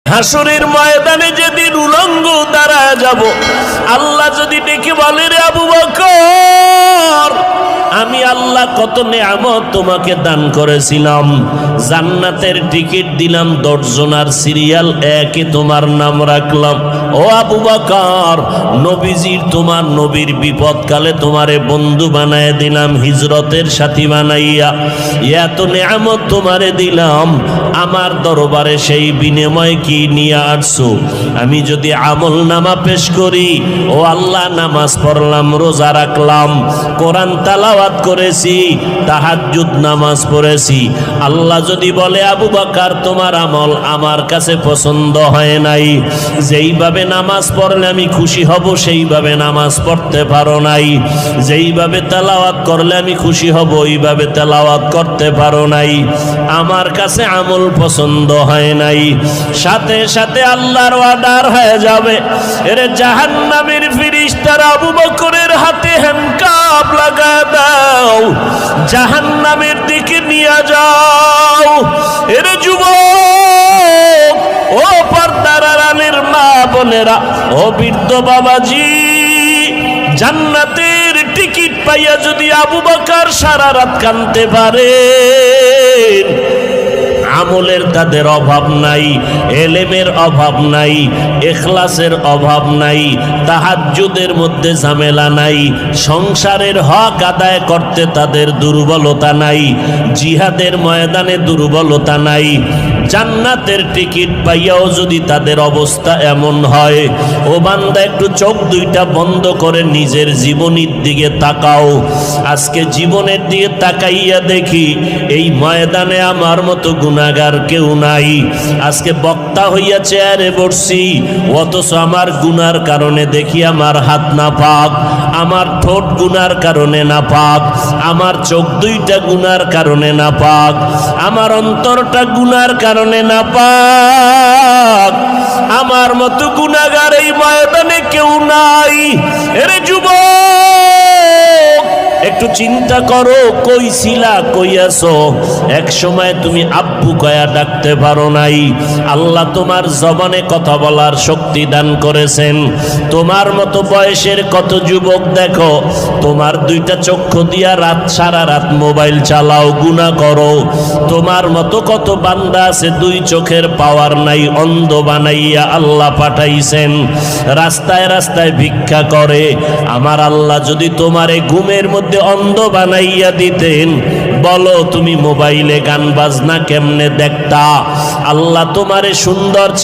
হাসরের ময়দানে যেদিন উলঙ্গ দাঁড়ায় যাব, আল্লাহ যদি ডেকে বলে, রে আবু বকর, আমি আল্লাহ কত নেয়ামত তোমাকে দান করেছিলাম, জান্নাতের টিকিট দিলাম 10 জনার সিরিয়াল 1-এ তোমার নাম রাখলাম। ও আবু বকর, নবীজির তোমার নবীর বিপদকালে তোমারে বন্ধু বানায় দিলাম, হিজরতের সাথী বানাইয়া এত নেয়ামত তোমারে দিলাম, আমার দরবারে সেই বিনিময় কি নিয়ে আসছো? আমি যদি আমল নামা পেশ করি, ও আল্লাহ নামাজ পড়লাম, রোজা রাখলাম, কোরআন তেলাওয়াত করেছি, তাহাজ্জুদ নামাজ পড়েছি, আল্লাহ যদি বলে আবু বকর তোমার আমল আমার কাছে পছন্দ হয় নাই, যেইভাবে নামাজ পড়লে আমি খুশি হব সেইভাবে নামাজ পড়তে পারো নাই, যেইভাবে তেলাওয়াত করলে আমি খুশি হব ওইভাবে তেলাওয়াত করতে পারো নাই, আমার কাছে আমল পছন্দ হয় নাই, সাথে সাথে আল্লাহর অর্ডার হয়ে যাবে, এরে জাহান্নামের ফেরেশতারা আবু বকরের হাতে হ্যান্ডকাপ লাগায় দাও, জাহান্নামের দিকে নিয়ে যাও। এরে যুবক, ও পর্দার আড়ালের মা বোনেরা, ও বৃদ্ধ বাবাজি, জান্নাতের টিকিট পাইয়া যদি আবু বকর সারা রাত কাঁদতে পারে, আমলের তাদের অভাব নাই, এলেমের অভাব নাই, ইখলাসের অভাব নাই, তাহাজ্জুদের মধ্যে ঝামেলা নাই, সংসারের হক আদায় করতে তাদের দুর্বলতা নাই, জিহাদের ময়দানে দুর্বলতা নাই, জান্নাতের টিকিট পাইয়াও যদি তাদের অবস্থা এমন হয়, ও বান্দা একটু চোখ দুইটা বন্ধ করে নিজের জীবনের দিকে তাকাও। আজকে জীবনের দিকে তাকাইয়া দেখি এই ময়দানে আমার মতো গুনাহগার কেউ নাই। আজকে বক্তা হইয়া চেয়ারে বসছি, অথচ আমার গুনার কারণে দেখি আমার হাত না পাক, আমার ঠোঁট গুনার কারণে না পাক, আমার চোখ দুইটা গুনার কারণে না পাক, আমার অন্তরটা গুনার কারণে না পাক। আমার মতো গুনাহগার এই ময়দানে কেউ নাই। এরে যুবক, একটু চিন্তা করো, কই ছিলা, কই আছো? এক সময় তুমি আব্বু কয়া ডাকতে পারো নাই, আল্লাহ তোমার জবানে কথা বলার শক্তি দান করেছেন। তোমার মতো বয়সের কত যুবক দেখো, তোমার দুইটা চক্ষু দিয়া সারা রাত মোবাইল চালাও, গুনাহ করো। তোমার মতো কত বান্দা আছে দুই চোখের পাওয়ার নাই, অন্ধ বানাইয়া আল্লাহ পাঠাইছেন, রাস্তায় রাস্তায় ভিক্ষা করে। আমার আল্লাহ যদি তোমারে ঘুমের মধ্যে অন্ধ বানাইয়া দিতেন, বলো তুমি মোবাইলে গান বাজনা কেমনে দেখতা? আল্লাহ তোমারে সুন্দর